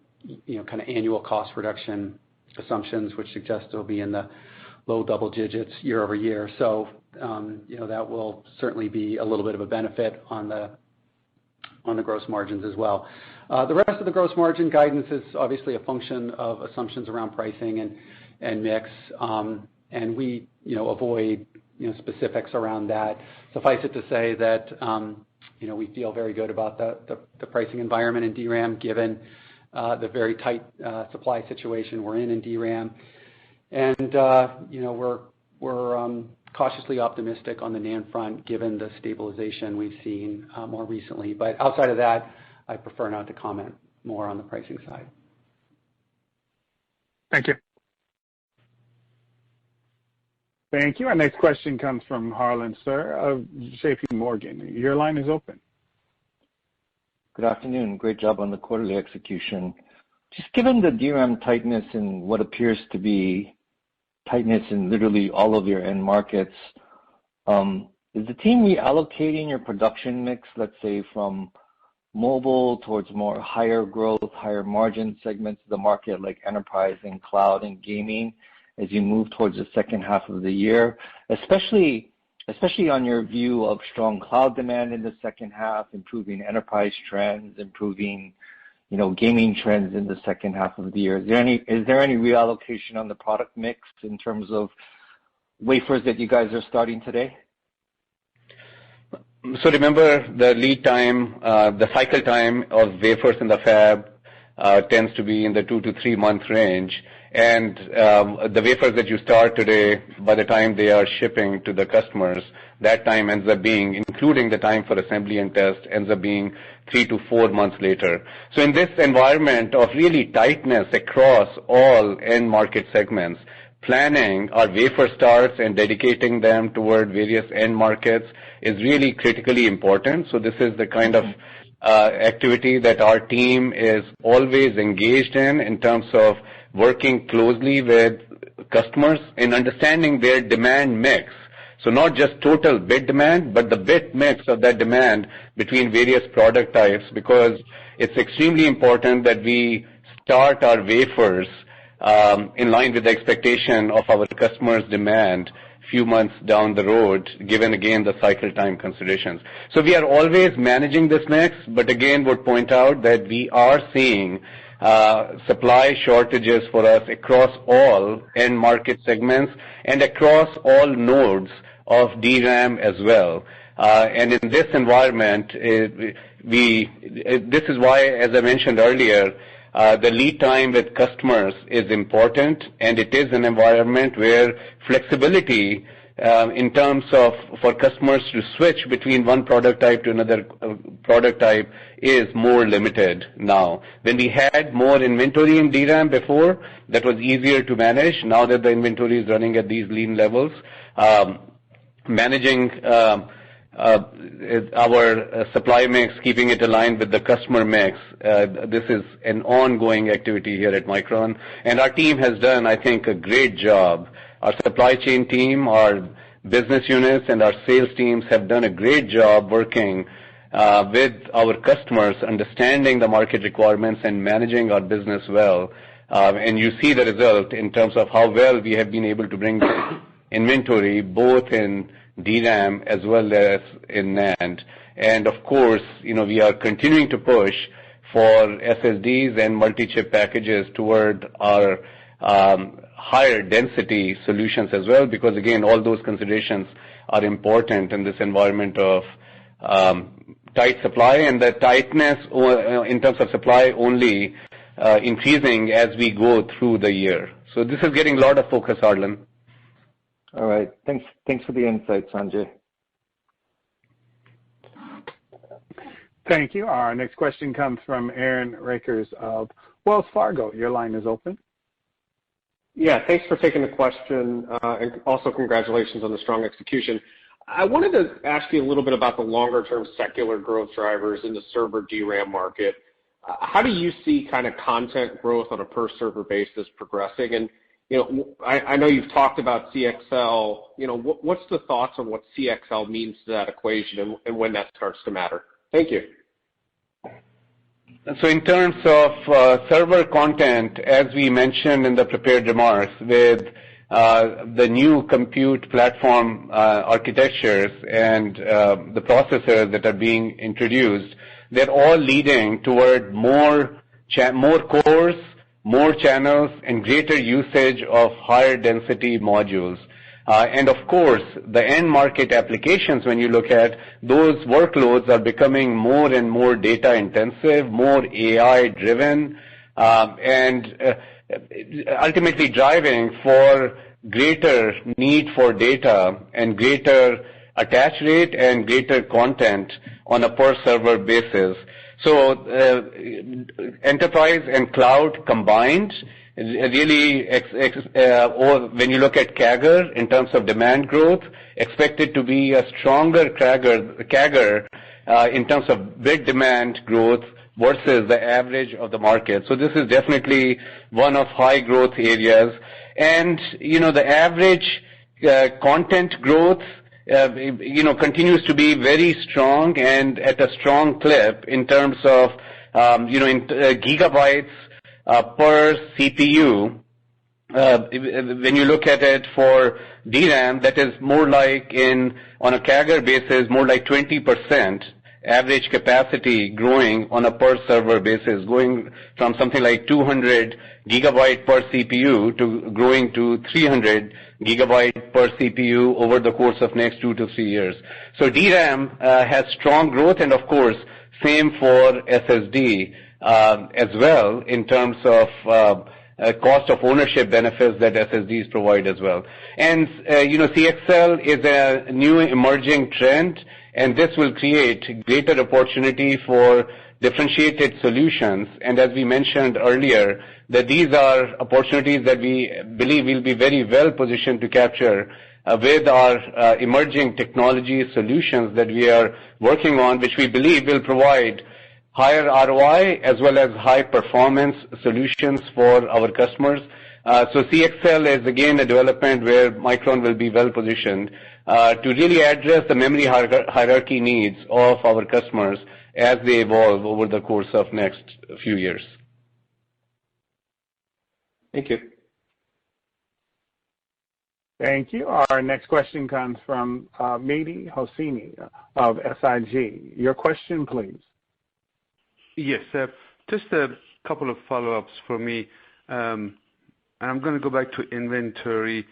of annual cost reduction assumptions, which suggest it'll be in the low double digits year over year. So, that will certainly be a little bit of a benefit on the gross margins as well. The rest of the gross margin guidance is obviously a function of assumptions around pricing and mix, and we, avoid, specifics around that. Suffice it to say that, we feel very good about the pricing environment in DRAM, given the very tight supply situation we're in DRAM. And, we're cautiously optimistic on the NAND front, given the stabilization we've seen more recently. But outside of that, I prefer not to comment more on the pricing side. Thank you. Thank you. Our next question comes from Harlan Sur of J.P. Morgan. Your line is open. Good afternoon. Great job on the quarterly execution. Just given the DRAM tightness and what appears to be tightness in literally all of your end markets, is the team reallocating your production mix, let's say, from mobile towards more higher growth, higher margin segments of the market like enterprise and cloud and gaming as you move towards the second half of the year, especially on your view of strong cloud demand in the second half, improving enterprise trends, improving gaming trends in the second half of the year? Is there any reallocation on the product mix in terms of wafers that you guys are starting today? So remember, the lead time, the cycle time of wafers in the fab tends to be in the 2 to 3 month range. And the wafers that you start today, by the time they are shipping to the customers, that time ends up being, including the time for assembly and test, ends up being 3 to 4 months later. So in this environment of really tightness across all end market segments, planning our wafer starts and dedicating them toward various end markets is really critically important. So this is the kind of activity that our team is always engaged in terms of working closely with customers in understanding their demand mix. So not just total bit demand, but the bit mix of that demand between various product types, because it's extremely important that we start our wafers in line with the expectation of our customers' demand few months down the road, given again the cycle time considerations. So we are always managing this mix, but again would point out that we are seeing supply shortages for us across all end market segments and across all nodes of DRAM as well. And in this environment, this is why, as I mentioned earlier, the lead time with customers is important, and it is an environment where flexibility in terms of for customers to switch between one product type to another product type is more limited now. When we had more inventory in DRAM before, that was easier to manage. Now that the inventory is running at these lean levels, managing our supply mix, keeping it aligned with the customer mix, this is an ongoing activity here at Micron, and our team has done, I think, a great job. Our supply chain team, our business units, and our sales teams have done a great job working with our customers, understanding the market requirements and managing our business well. And you see the result in terms of how well we have been able to bring inventory both in DRAM as well as in NAND. And of course, we are continuing to push for SSDs and multi-chip packages toward our higher density solutions as well, because again, all those considerations are important in this environment of tight supply, and the tightness in terms of supply only increasing as we go through the year. So this is getting a lot of focus, Harlan. All right. Thanks for the insight, Sanjay. Thank you. Our next question comes from Aaron Rakers of Wells Fargo. Your line is open. Yeah, thanks for taking the question, and also congratulations on the strong execution. I wanted to ask you a little bit about the longer-term secular growth drivers in the server DRAM market. How do you see kind of content growth on a per-server basis progressing? And I know you've talked about CXL. What's the thoughts on what CXL means to that equation and when that starts to matter? Thank you. So in terms of server content, as we mentioned in the prepared remarks, with the new compute platform architectures and the processors that are being introduced, they're all leading toward more cores, more channels, and greater usage of higher density modules. And of course, the end market applications, when you look at those workloads, are becoming more and more data intensive, more AI driven, and ultimately driving for greater need for data and greater attach rate and greater content on a per server basis. So enterprise and cloud combined really, when you look at CAGR in terms of demand growth, expected to be a stronger CAGR in terms of bit demand growth versus the average of the market. So this is definitely one of high growth areas. And, the average content growth, continues to be very strong and at a strong clip in terms of, in gigabytes per CPU. When you look at it for DRAM, that is more like on a CAGR basis, more like 20% average capacity growing on a per server basis, going from something like 200 gigabyte per CPU to growing to 300 gigabyte per CPU over the course of next 2 to 3 years. So DRAM has strong growth, and of course, same for SSD as well in terms of cost of ownership benefits that SSDs provide as well. And CXL is a new emerging trend, and this will create greater opportunity for differentiated solutions. And as we mentioned earlier, that these are opportunities that we believe will be very well positioned to capture with our emerging technology solutions that we are working on, which we believe will provide higher ROI as well as high performance solutions for our customers. So CXL is again a development where Micron will be well positioned to really address the memory hierarchy needs of our customers as they evolve over the course of next few years. Thank you. Thank you. Our next question comes from Mehdi Hosseini of SIG. Your question, please. Yes, just a couple of follow-ups for me. And I'm going to go back to inventory.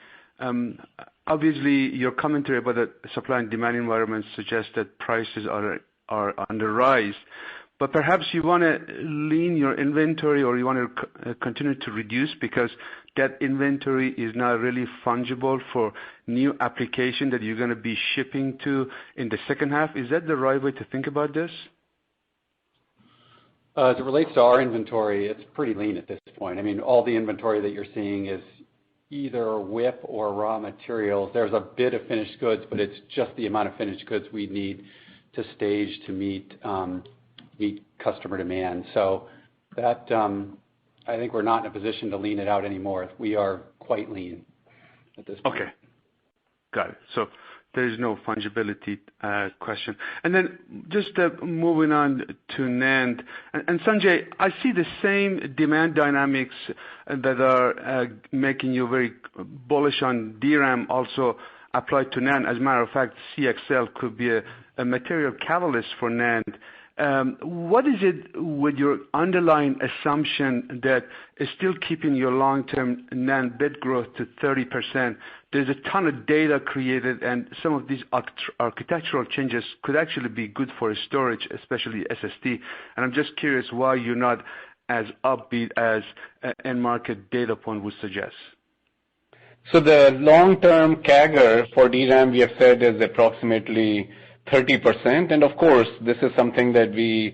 Obviously, your commentary about the supply and demand environment suggests that prices are on the rise. But perhaps you want to lean your inventory, or you want to continue to reduce because that inventory is not really fungible for new application that you're going to be shipping to in the second half. Is that the right way to think about this? As it relates to our inventory, it's pretty lean at this point. I mean, all the inventory that you're seeing is either WIP or raw materials. There's a bit of finished goods, but it's just the amount of finished goods we need to stage to meet customer demand. So that I think we're not in a position to lean it out anymore. We are quite lean at this point. Okay, got it. So there is no fungibility question. And then just moving on to NAND. And Sanjay, I see the same demand dynamics that are making you very bullish on DRAM also applied to NAND. As a matter of fact, CXL could be a material catalyst for NAND. What is it with your underlying assumption that is still keeping your long-term NAND bit growth to 30%? There's a ton of data created, and some of these architectural changes could actually be good for storage, especially SSD. And I'm just curious why you're not as upbeat as end market data point would suggest. So the long-term CAGR for DRAM, we have said, is approximately 30%. And of course, this is something that we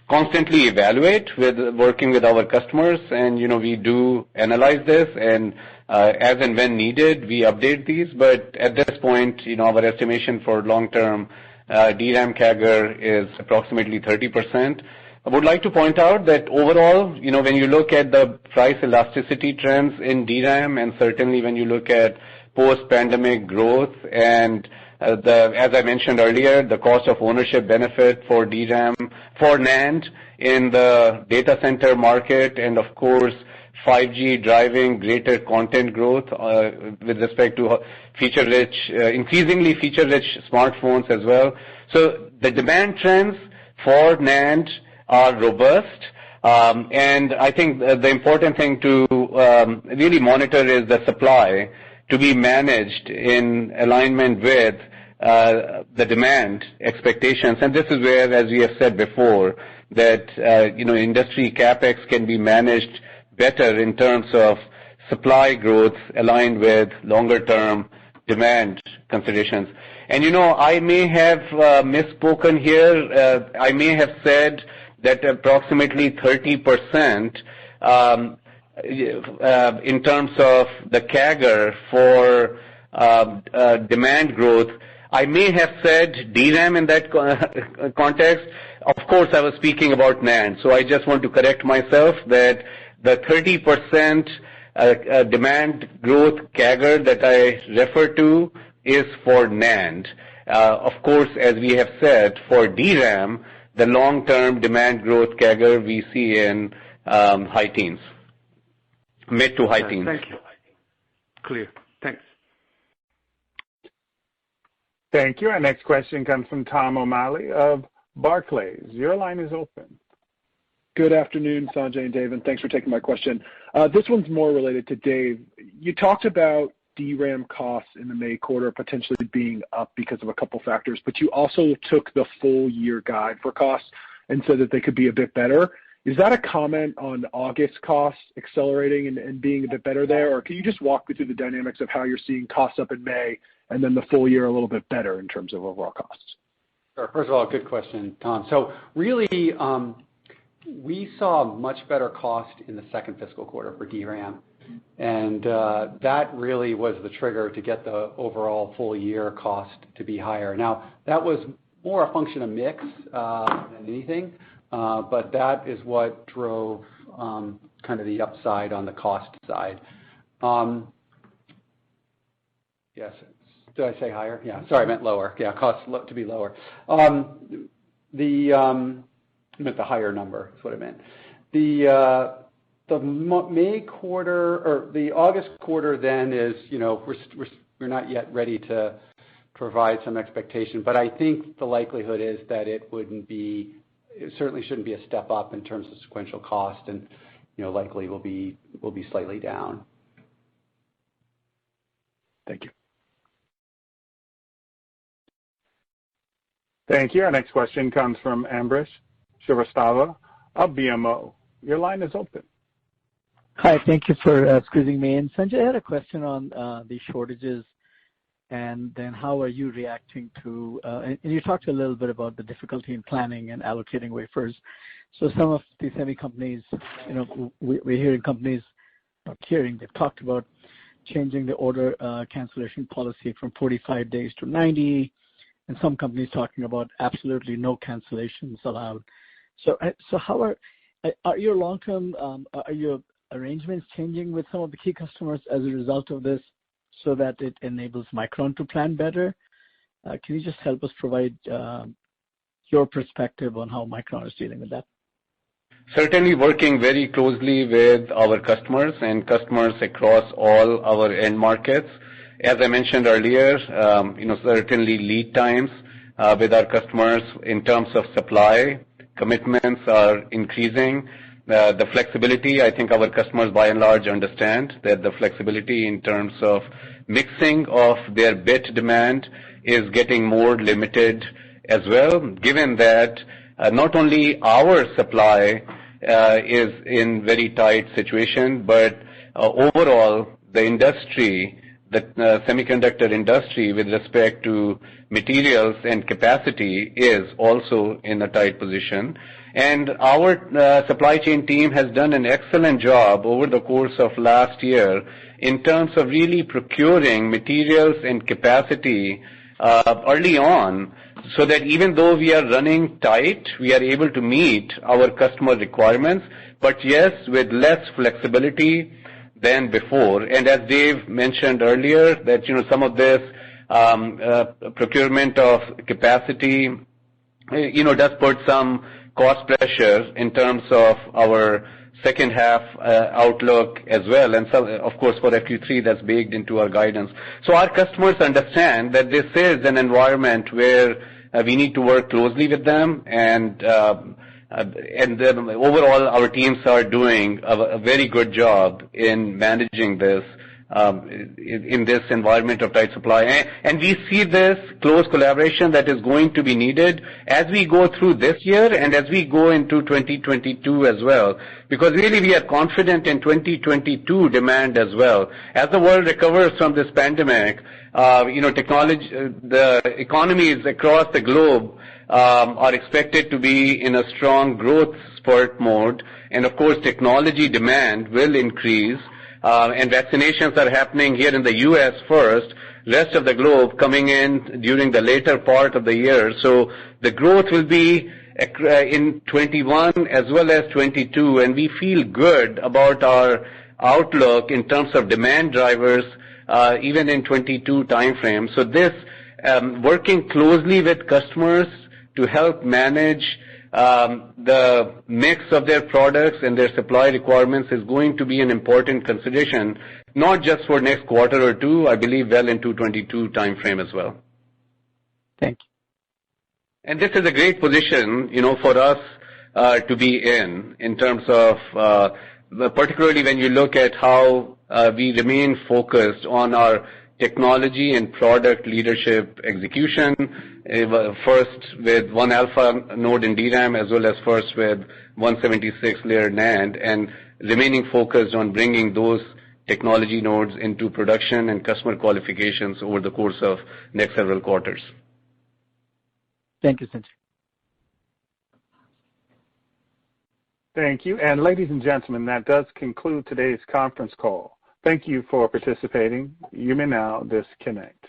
constantly evaluate with working with our customers. And, we do analyze this, and as and when needed, we update these. But at this point, our estimation for long-term DRAM CAGR is approximately 30%. I would like to point out that overall, when you look at the price elasticity trends in DRAM, and certainly when you look at post-pandemic growth and as I mentioned earlier, the cost of ownership benefit for DRAM, for NAND in the data center market, and of course, 5G driving greater content growth with respect to increasingly feature-rich smartphones as well. So the demand trends for NAND are robust, and I think the important thing to really monitor is the supply to be managed in alignment with the demand expectations. And this is where, as we have said before, that industry capex can be managed better in terms of supply growth aligned with longer-term demand considerations. And I may have misspoken here. I may have said that approximately 30% in terms of the CAGR for demand growth. I may have said DRAM in that context. Of course, I was speaking about NAND. So I just want to correct myself that the 30% demand growth CAGR that I refer to is for NAND. Of course, as we have said, for DRAM, the long-term demand growth CAGR we see in high teens, mid to high teens. Thank you. Clear. Thanks. Thank you. Our next question comes from Tom O'Malley of Barclays. Your line is open. Good afternoon, Sanjay and Dave, and thanks for taking my question. This one's more related to Dave. You talked about DRAM costs in the May quarter potentially being up because of a couple factors, but you also took the full year guide for costs and said that they could be a bit better. Is that a comment on August costs accelerating and being a bit better there, or can you just walk me through the dynamics of how you're seeing costs up in May and then the full year a little bit better in terms of overall costs? Sure. First of all, good question, Tom. So really, we saw much better cost in the second fiscal quarter for DRAM, and that really was the trigger to get the overall full year cost to be higher. Now, that was more a function of mix than anything, but that is what drove kind of the upside on the cost side. Yes. Did I say higher? Yeah. Sorry, I meant lower. Yeah, costs look to be lower. I meant the higher number is what I meant. The May quarter or the August quarter then is, we're not yet ready to provide some expectation, but I think the likelihood is that it certainly shouldn't be a step up in terms of sequential cost, and likely will be slightly down. Thank you. Thank you. Our next question comes from Ambrish Srivastava of BMO. Your line is open. Hi, thank you for squeezing me in. Sanjay, I had a question on the shortages, and then how are you reacting to, and you talked a little bit about the difficulty in planning and allocating wafers. So some of the semi companies, we're hearing companies, they've talked about changing the order cancellation policy from 45 days to 90, and some companies talking about absolutely no cancellations allowed. So how are your long-term, are your arrangements changing with some of the key customers as a result of this so that it enables Micron to plan better? Can you just help us provide your perspective on how Micron is dealing with that? Certainly working very closely with our customers and customers across all our end markets. As I mentioned earlier, certainly lead times with our customers in terms of supply commitments are increasing. The flexibility, I think our customers by and large understand that the flexibility in terms of mixing of their bit demand is getting more limited as well, given that not only our supply is in very tight situation, but overall the industry, the semiconductor industry with respect to materials and capacity is also in a tight position. And our supply chain team has done an excellent job over the course of last year in terms of really procuring materials and capacity early on, so that even though we are running tight, we are able to meet our customer requirements, but yes, with less flexibility than before. And as Dave mentioned earlier, that some of this procurement of capacity does put some cost pressure in terms of our second half outlook as well, and so, of course, for FQ3 that's baked into our guidance. So our customers understand that this is an environment where we need to work closely with them, and then overall our teams are doing a very good job in managing this in this environment of tight supply. And we see this close collaboration that is going to be needed as we go through this year and as we go into 2022 as well, because really we are confident in 2022 demand as well. As the world recovers from this pandemic, technology, the economies across the globe are expected to be in a strong growth spurt mode, and of course technology demand will increase. And vaccinations are happening here in the U.S. first, rest of the globe coming in during the later part of the year. So the growth will be in 21 as well as 22, and we feel good about our outlook in terms of demand drivers even in 22 timeframe. So this working closely with customers to help manage the mix of their products and their supply requirements is going to be an important consideration, not just for next quarter or two, I believe well into 22 timeframe as well. Thank you. And this is a great position, for us to be in terms of, particularly when you look at how we remain focused on our technology and product leadership execution, first with 1α node in DRAM as well as first with 176-layer NAND, and remaining focused on bringing those technology nodes into production and customer qualifications over the course of next several quarters. Thank you, Sanjay. Thank you. And ladies and gentlemen, that does conclude today's conference call. Thank you for participating. You may now disconnect.